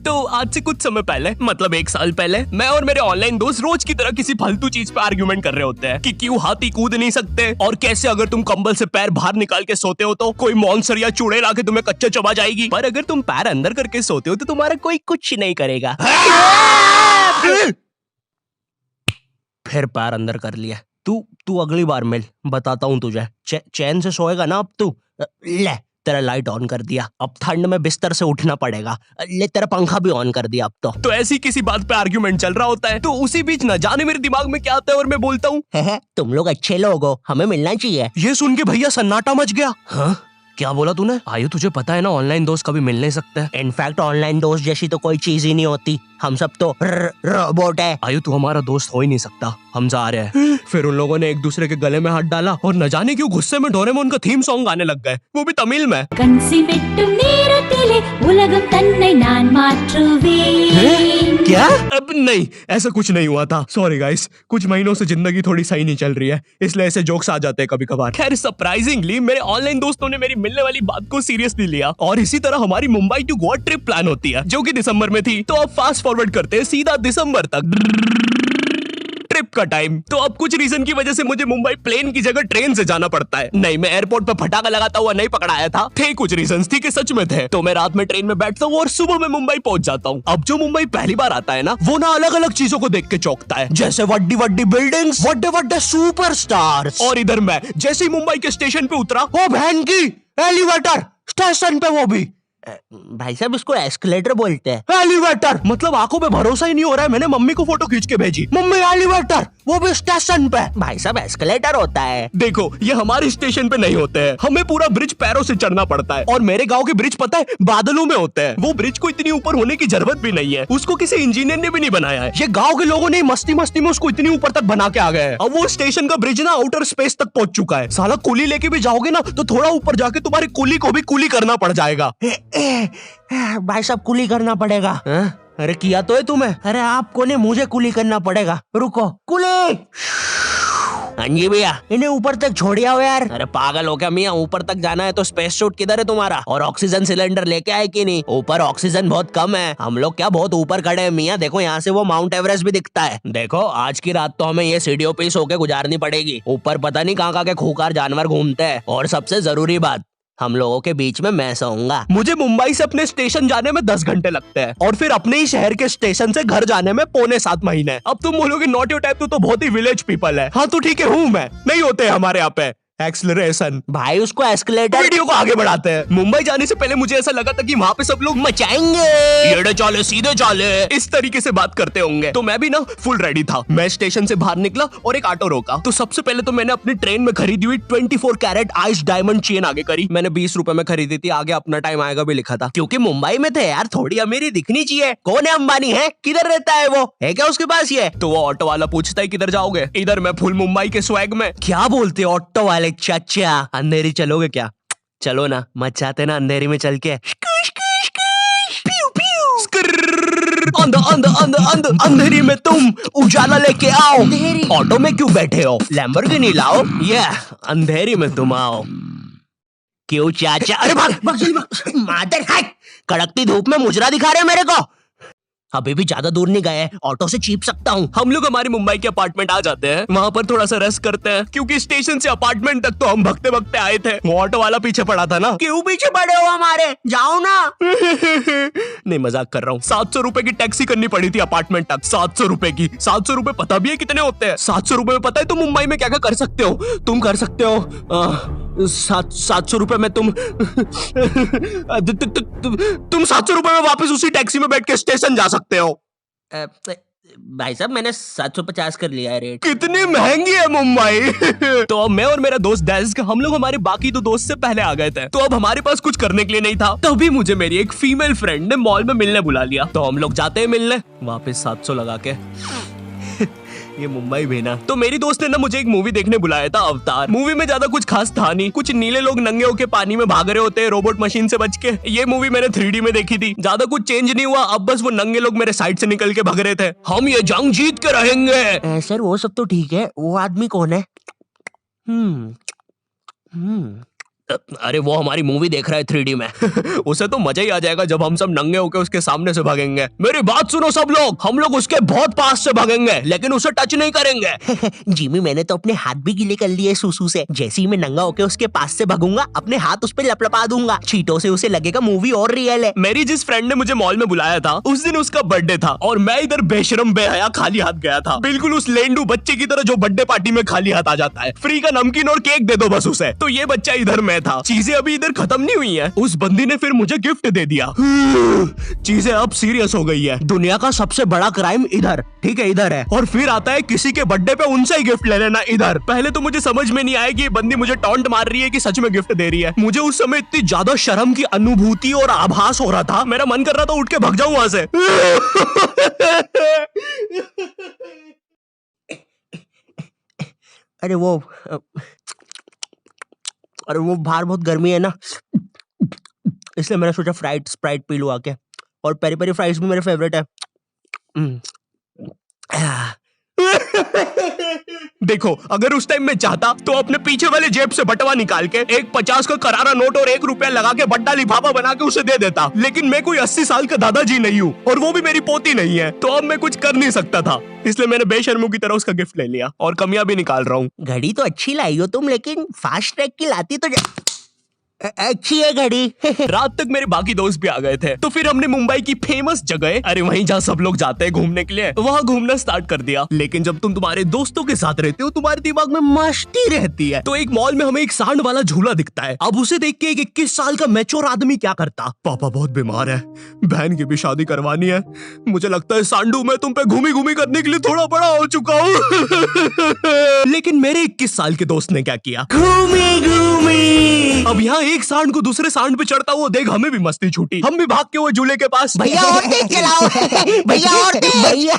तो आज से कुछ समय पहले, मतलब 1 साल पहले, मैं और मेरे ऑनलाइन दोस्त रोज की तरह किसी फालतू चीज पे आर्ग्यूमेंट कर रहे होते हैं कि क्यों हाथी कूद नहीं सकते और कैसे अगर तुम कंबल से पैर बाहर निकाल के सोते हो तो कोई मॉन्स्टर या चुड़ैल आके तुम्हें कच्चा चबा जाएगी, पर अगर तुम पैर अंदर करके सोते हो तो तुम्हारा कोई कुछ नहीं करेगा। फिर पैर अंदर कर लिया। तू अगली बार मिल, बताता हूँ तुझे। चैन से सोएगा ना अब तू। ले तेरा लाइट ऑन कर दिया, अब ठंड में बिस्तर से उठना पड़ेगा। ले तेरा पंखा भी ऑन कर दिया अब तो ऐसी किसी बात पे आर्ग्यूमेंट चल रहा होता है, तो उसी बीच न जाने मेरे दिमाग में क्या आता है और मैं बोलता हूँ, तुम लोग अच्छे लोग हो, हमें मिलना चाहिए। ये सुन के भैया सन्नाटा मच गया। हाँ क्या बोला तूने? आयु तुझे पता है ना ऑनलाइन दोस्त कभी मिल नहीं सकते। इनफैक्ट ऑनलाइन दोस्त जैसी तो कोई चीज ही नहीं होती, हम सब तो रोबोट है। आयु तू हमारा दोस्त हो ही नहीं सकता, हम जा रहे हैं। फिर उन लोगों ने एक दूसरे के गले में हाथ डाला और न जाने क्यों गुस्से में डोरेमोन का थीम सॉन्ग गाने लग गए, वो भी तमिल में। क्या? अब नहीं, ऐसा कुछ नहीं हुआ था। सॉरी गाइस, कुछ महीनों से जिंदगी थोड़ी सही नहीं चल रही है, इसलिए ऐसे जोक्स आ जाते हैं कभी कभार। खैर सरप्राइजिंगली मेरे ऑनलाइन दोस्तों ने मेरी मिलने वाली बात को सीरियसली लिया और इसी तरह हमारी Mumbai to Goa trip plan होती है, जो कि दिसंबर में थी। तो अब फास्ट फॉरवर्ड करते हैं सीधा दिसंबर तक ट्रिप का टाइम। तो अब कुछ रीजन की वजह से मुझे मुंबई प्लेन की जगह ट्रेन से जाना पड़ता है। नहीं, मैं एयरपोर्ट पर फटाका लगाता हुआ नहीं पकड़ाया था, थे कुछ रीजंस, थी कि सच में थे। तो मैं रात में ट्रेन में बैठता हूँ और सुबह में मुंबई पहुंच जाता हूँ। अब जो मुंबई पहली बार आता है ना, वो ना अलग अलग चीजों को देख के चौंकता है, जैसे वड्डी वड्डी बिल्डिंग्स, वड्डे वड्डे सुपरस्टार्स। और इधर मैं जैसे ही मुंबई के स्टेशन पे उतरा, ओ बहन की एलिवेटर स्टेशन पे, वो भी भाई साहब इसको एस्केलेटर बोलते हैं। एलिवेटर मतलब आंखों पे भरोसा ही नहीं हो रहा है। मैंने मम्मी को फोटो खींच के भेजी, मम्मी एलिवेटर, वो भी स्टेशन पे। भाई साहब एस्केलेटर होता है। देखो ये हमारे स्टेशन पे नहीं होते हैं, हमें पूरा ब्रिज पैरों से चढ़ना पड़ता है। और मेरे गांव के ब्रिज पता है बादलों में होते हैं। वो ब्रिज को इतनी ऊपर होने की जरूरत भी नहीं है, उसको किसी इंजीनियर ने भी नहीं बनाया है, ये गाँव के लोगों ने मस्ती मस्ती में उसको इतनी ऊपर तक बना के आ गए। अब वो स्टेशन का ब्रिज ना आउटर स्पेस तक पहुंच चुका है। साला कुली लेके भी जाओगे ना तो थोड़ा ऊपर जाके तुम्हारी कुली को भी कुली करना पड़ जाएगा। भाई साहब कुली करना पड़ेगा। अरे किया तो है तुम्हें। अरे आपको ने मुझे कुली करना पड़ेगा। रुको, कुली। हाँ जी भैया, इन्हें ऊपर तक छोड़िया हो यार। अरे पागल हो क्या मियाँ, ऊपर तक जाना है तो स्पेस सूट किधर है तुम्हारा? और ऑक्सीजन सिलेंडर लेके आए कि नहीं? ऊपर ऑक्सीजन बहुत कम है, हम लोग क्या बहुत ऊपर खड़े हैं मियाँ। देखो यहाँ से वो माउंट एवरेस्ट भी दिखता है। देखो आज की रात तो हमें ये सीढ़ियों पे सो के गुजारनी पड़ेगी, ऊपर पता नहीं कहाँ के खूंखार जानवर घूमते हैं। और सबसे जरूरी बात, हम लोगों के बीच में मैं सोऊंगा। मुझे मुंबई से अपने स्टेशन जाने में 10 घंटे लगते हैं और फिर अपने ही शहर के स्टेशन से घर जाने में 6.25 महीने। अब तुम बोलोगे नॉट योर टाइप, तो बहुत ही विलेज पीपल है। हाँ तो ठीक है, हूँ मैं, नहीं होते हमारे यहाँ पे एक्सेलरेशन। भाई उसको एस्केलेटर। वीडियो को आगे बढ़ाते हैं। मुंबई जाने से पहले मुझे ऐसा लगा था कि वहाँ पे सब लोग मचाएंगे, येड़े चाले सीधे चाले, इस तरीके से बात करते होंगे। तो मैं भी ना फुल रेडी था। मैं स्टेशन से बाहर निकला और एक ऑटो रोका। तो सबसे पहले तो मैंने अपनी ट्रेन में खरीदी हुई 24 कैरेट आइस डायमंड चेन आगे करी। मैंने 20 रुपए में खरीदी थी, आगे अपना टाइम आएगा भी लिखा था, क्योंकि मुंबई में थे यार, थोड़ी अमीरी दिखनी चाहिए। कौन है अंबानी? है किधर रहता है वो, है क्या उसके पास ये? तो वो ऑटो वाला पूछता है किधर जाओगे? इधर मैं फुल मुंबई के स्वैग में। क्या बोलते ऑटो वाले चाचा, अंधेरी चलोगे क्या? चलो ना, मचाते ना अंधेरी में चल के। अंधेरी में तुम उजाला लेके आओ। ऑटो में क्यों बैठे हो? लैम्बोर्गिनी लाओ। ये अंधेरी में तुम आओ। क्यों चाचा? अरे भाग मादर है, कड़कती धूप में मुजरा दिखा रहे मेरे को। अभी भी ज्यादा दूर नहीं गए, ऑटो से चीप सकता हूँ। हम लोग हमारी मुंबई के अपार्टमेंट आ जाते हैं, वहाँ पर थोड़ा सा रेस्ट करते हैं, क्योंकि स्टेशन से अपार्टमेंट तक तो हम भगते भगते आए थे। वो ऑटो वाला पीछे पड़ा था ना। क्यों पीछे पड़े हो हमारे? जाओ ना। नहीं मजाक कर रहा हूँ। 700 रुपए की टैक्सी करनी पड़ी थी अपार्टमेंट तक। 700 रुपए की। 700 रुपए पता भी है कितने होते हैं? 700 रुपए में पता है तुम मुंबई में क्या क्या कर सकते हो? तुम कर सकते हो 700 रुपए में तुम 700 रुपए में वापस उसी टैक्सी में बैठ के स्टेशन जा सकते हो। भाई साहब मैंने 750 कर लिया है रेट। कितनी महंगी है मुंबई। तो अब मैं और मेरा दोस्त डेस्क, हम लोग हमारे बाकी 2 दोस्त से पहले आ गए थे। तो अब हमारे पास कुछ करने के लिए नहीं था। तभी मुझे मेरी एक फीमेल फ्रेंड ने मॉल में मिलने बुला लिया। तो हम लोग जाते हैं मिलने, वापस 700 लगा के। ये मुंबई भी ना। तो मेरी दोस्त ने ना मुझे एक मूवी देखने बुलाया था, अवतार। मूवी में ज्यादा कुछ खास था नहीं, कुछ नीले लोग नंगे होके पानी में भाग रहे होते हैं रोबोट मशीन से बच के। ये मूवी मैंने 3D में देखी थी, ज्यादा कुछ चेंज नहीं हुआ। अब बस वो नंगे लोग मेरे साइड से निकल के भाग रहे थे। हम ये जंग जीत के रहेंगे। सर वो सब तो ठीक है, वो आदमी कौन है? अरे वो हमारी मूवी देख रहा है 3D में। उसे तो मजा ही आ जाएगा जब हम सब नंगे होकर उसके सामने से भागेंगे। मेरी बात सुनो सब लोग, हम लोग उसके बहुत पास से भागेंगे लेकिन उसे टच नहीं करेंगे। जिमी मैंने तो अपने हाथ भी गीले कर लिए सुसु से। जैसे ही मैं नंगा होकर उसके पास से भागूंगा अपने हाथ उस पे लपलपा दूंगा, छींटों से उसे लगेगा मूवी और रियल है। मेरी जिस फ्रेंड ने मुझे मॉल में बुलाया था उस दिन उसका बर्थडे था और मैं इधर बेशरम बेहया खाली हाथ गया था, बिल्कुल उस लेंडू बच्चे की तरह जो बर्थडे पार्टी में खाली हाथ आ जाता है। फ्री का नमकीन और केक दे दो बस उसे। तो ये बच्चा इधर मैं था। चीजें अभी इधर खत्म नहीं हुई हैं। उस बंदी ने फिर मुझे गिफ्ट दे दिया। चीजें अब सीरियस हो गई है। दुनिया का सबसे बड़ा क्राइम इधर, ठीक है इधर है, और फिर आता है किसी के बर्थडे पे उनसे ही गिफ्ट ले लेना इधर। पहले तो मुझे समझ में नहीं आया कि ये बंदी मुझे टॉन्ट मार रही है कि सच में गिफ्ट दे रही है। मुझे उस समय इतनी ज्यादा शर्म की अनुभूति और आभास हो रहा था, मेरा मन कर रहा था उठ के भाग जाऊं वहां से। अरे वो बाहर बहुत गर्मी है ना, इसलिए मैंने सोचा स्प्राइट पी लूं आके। और पेरी पेरी फ्राइज भी मेरे फेवरेट है। देखो अगर उस टाइम में चाहता तो अपने पीछे वाले जेब से बटवा निकाल के एक 50 का करारा नोट और 1 रुपया लगा के बड्डा लिफाफा बना के उसे दे देता, लेकिन मैं कोई 80 साल का दादाजी नहीं हूँ और वो भी मेरी पोती नहीं है, तो अब मैं कुछ कर नहीं सकता था। इसलिए मैंने बेशर्मों की तरह उसका गिफ्ट ले लिया और कमियां भी निकाल रहा हूँ। घड़ी तो अच्छी लाई हो तुम, लेकिन फास्ट ट्रैक की लाती तो अच्छी है घड़ी। रात तक मेरे बाकी दोस्त भी आ गए थे, तो फिर हमने मुंबई की फेमस जगह, अरे वहीं जहाँ सब लोग जाते हैं घूमने के लिए, वहाँ घूमना स्टार्ट कर दिया। लेकिन जब तुम तुम्हारे दोस्तों के साथ रहते हो तुम्हारे दिमाग में मस्ती रहती है। तो एक मॉल में हमें एक सांड वाला झूला दिखता है। अब उसे देख के एक 21 साल का मैच्योर आदमी क्या करता, पापा बहुत बीमार है, बहन की भी शादी करवानी है, मुझे लगता है सांडू मैं तुम पे घूमी घूमी करने के लिए थोड़ा बड़ा हो चुका हूँ। लेकिन मेरे 21 साल के दोस्त ने क्या किया, घूमी घूमी। अब यहाँ एक सांड को दूसरे सांड पे चढ़ता हुआ देख हमें भी मस्ती छूटी। हम भी भाग के वो झूले के पास, भैया और तेज चलाओ, भैया और तेज, भैया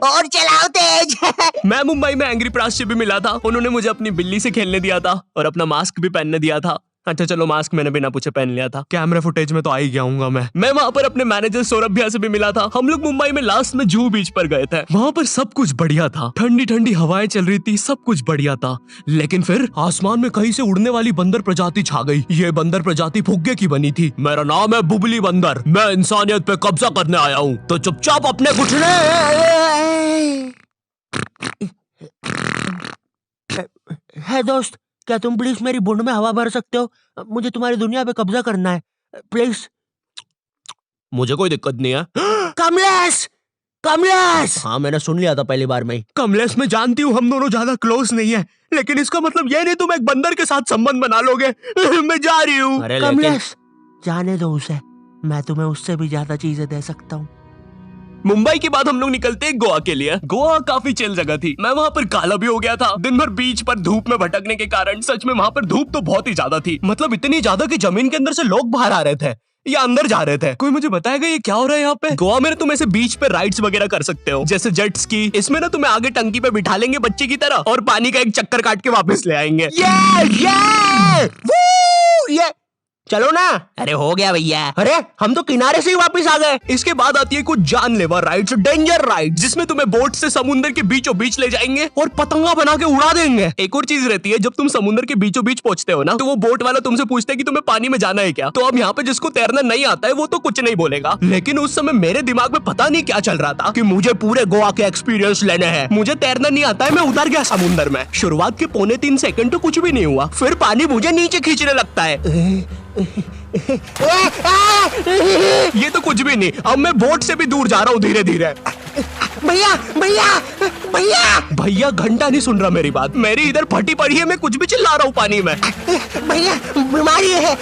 और चलाओ तेज। मैं मुंबई में एंग्री प्रास से भी मिला था। उन्होंने मुझे अपनी बिल्ली से खेलने दिया था और अपना मास्क भी पहनने दिया था। अच्छा चलो मास्क मैंने बिना पूछे पहन लिया था, कैमरा फुटेज में तो आ ही गया हूँ मैं वहाँ पर अपने मैनेजर सौरभ भैया से भी मिला था। हम लोग मुंबई में लास्ट में जूहू बीच पर गए थे। वहाँ पर सब कुछ बढ़िया था, ठंडी ठंडी हवाएं चल रही थी, सब कुछ बढ़िया था। लेकिन फिर आसमान में कहीं से उड़ने वाली बंदर प्रजाति छा गई। ये बंदर प्रजाति फुग्गे की बनी थी। मेरा नाम है बुबली बंदर, मैं इंसानियत पे कब्जा करने आया हूँ, तो चुपचाप अपने घुटने। है दोस्त, क्या तुम प्लीज मेरी बुंड में हवा भर सकते हो? मुझे तुम्हारी दुनिया पे कब्जा करना है प्लीज। मुझे कोई दिक्कत नहीं है। कमलेश, कमलेश। हाँ मैंने सुन लिया था पहली बार में ही। कमलेश मैं जानती हूँ हम दोनों ज्यादा क्लोज नहीं है, लेकिन इसका मतलब ये नहीं तुम एक बंदर के साथ संबंध बना लोगे। मैं जा रही हूँ। कमलेश जाने दो उसे, मैं तुम्हें उससे भी ज्यादा चीजें दे सकता हूँ। मुंबई के बाद हम लोग निकलते हैं गोवा के लिए। गोवा काफी चिल जगह थी। मैं वहाँ पर काला भी हो गया था दिन भर बीच पर धूप में भटकने के कारण। सच में वहाँ पर धूप तो बहुत ही ज्यादा थी, मतलब इतनी ज्यादा कि जमीन के अंदर से लोग बाहर आ रहे थे या अंदर जा रहे थे। कोई मुझे बताएगा ये क्या हो रहा है यहाँ पे? गोवा में तुम ऐसे बीच पे राइड्स वगैरह कर सकते हो, जैसे जेट स्की। इसमें ना तुम्हें आगे टंकी पे बिठा लेंगे बच्चे की तरह और पानी का एक चक्कर काट के वापस ले आएंगे। ये चलो ना। अरे हो गया भैया, अरे हम तो किनारे से ही वापस आ गए। इसके बाद आती है कुछ जानलेवा राइड्स, डेंजर राइड, जिसमें तुम्हें बोट से समुद्र के बीचों बीच ले जाएंगे और पतंगा बना के उड़ा देंगे। एक और चीज रहती है, जब तुम समुद्र के बीचों बीच पहुंचते हो ना, तो वो बोट वाला तुमसे पूछता है कि तुम्हें पानी में जाना है क्या। तो अब यहाँ पे जिसको तैरना नहीं आता है वो तो कुछ नहीं बोलेगा, लेकिन उस समय मेरे दिमाग में पता नहीं क्या चल रहा था कि मुझे पूरे गोवा के एक्सपीरियंस लेने हैं। मुझे तैरना नहीं आता है, मैं उतर गया समुद्र में। शुरुआत के 3.25 सेकंड तो कुछ भी नहीं हुआ, फिर पानी मुझे नीचे खींचने लगता है। ये तो कुछ भी नहीं, अब मैं बोट से भी दूर जा रहा हूँ धीरे धीरे। भैया भैया भैया भैया घंटा नहीं सुन रहा मेरी बात, मेरी इधर फटी पड़ी है, मैं कुछ भी चिल्ला रहा हूँ पानी में। भैया बीमारी है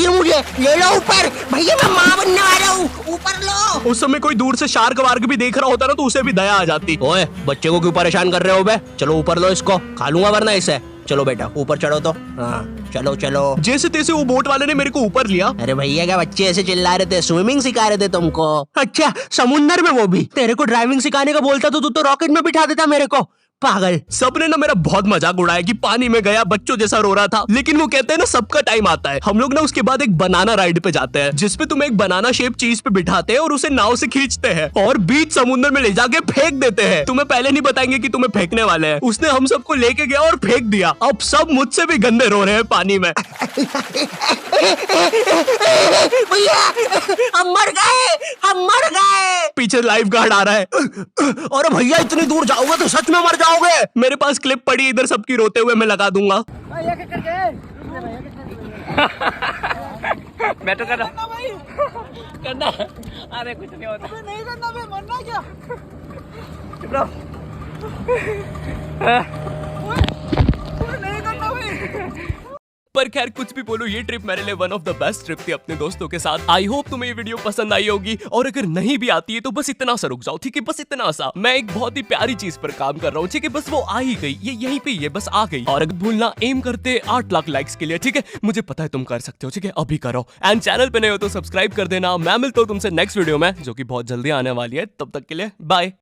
मुझे, ले लो ऊपर। भैया मैं माँ बनने वाला हूँ, ऊपर लो। उस समय कोई दूर से शार्क वार्क भी देख रहा होता ना तो उसे भी दया आ जाती। ओए बच्चे को क्यों परेशान कर रहे हो बे? चलो ऊपर लो इसको, खा लूंगा वरना इसे। चलो बेटा ऊपर चढ़ो तो। हाँ चलो चलो। जैसे तैसे वो बोट वाले ने मेरे को ऊपर लिया। अरे भैया क्या बच्चे ऐसे चिल्ला रहे थे, स्विमिंग सिखा रहे थे तुमको? अच्छा समुंदर में, वो भी तेरे को ड्राइविंग सिखाने का बोलता तो तू तो रॉकेट में बिठा देता मेरे को। पागल। सबने ना मेरा बहुत मजाक उड़ाया कि पानी में गया बच्चों जैसा रो रहा था, लेकिन वो कहते हैं ना सबका टाइम आता है। हम लोग ना उसके बाद एक बनाना राइड पे जाते हैं, जिसपे तुम्हें एक बनाना शेप चीज पे बिठाते हैं और उसे नाव से खींचते हैं और बीच समुद्र में ले जाके फेंक देते हैं। तुम्हें पहले नहीं बताएंगे कि तुम्हें फेंकने वाले हैं। उसने हम सबको लेके गया और फेंक दिया। अब सब मुझसे भी गंदे रो रहे हैं पानी में। भैया हम मर गए, हम मर गए। पीछे लाइफ गार्ड आ रहा है। अरे भैया इतनी दूर जाओगे तो सच में मर जाओगे। मेरे पास क्लिप पड़ी इधर सबकी रोते हुए, मैं लगा दूंगा। मैं तो करना करना। अरे कुछ नहीं होता। नहीं करना भाई, मरना क्या? चुप रहो। नहीं करना भाई। पर खैर कुछ भी बोलो, ये ट्रिप मेरे लिए one of the best trip थी अपने दोस्तों के साथ। आई होप तुम्हें ये वीडियो पसंद आई होगी, और अगर नहीं भी आती है तो बस इतना सा रुक जाओ, ठीक है? बस इतना सा। मैं एक बहुत ही प्यारी चीज पर काम कर रहा हूँ, ठीक है? बस वो आ ही गई, ये यहीं पे, ये बस आ गई। और अगर भूलना एम करते 8 लाख लाइक्स के लिए, ठीक है? मुझे पता है तुम कर सकते हो, ठीक है? अभी करो। एंड चैनल पे नए हो तो सब्सक्राइब कर देना। मैं मिलता हूँ तुमसे नेक्स्ट वीडियो में, जो कि बहुत जल्दी आने वाली है। तब तक के लिए बाय।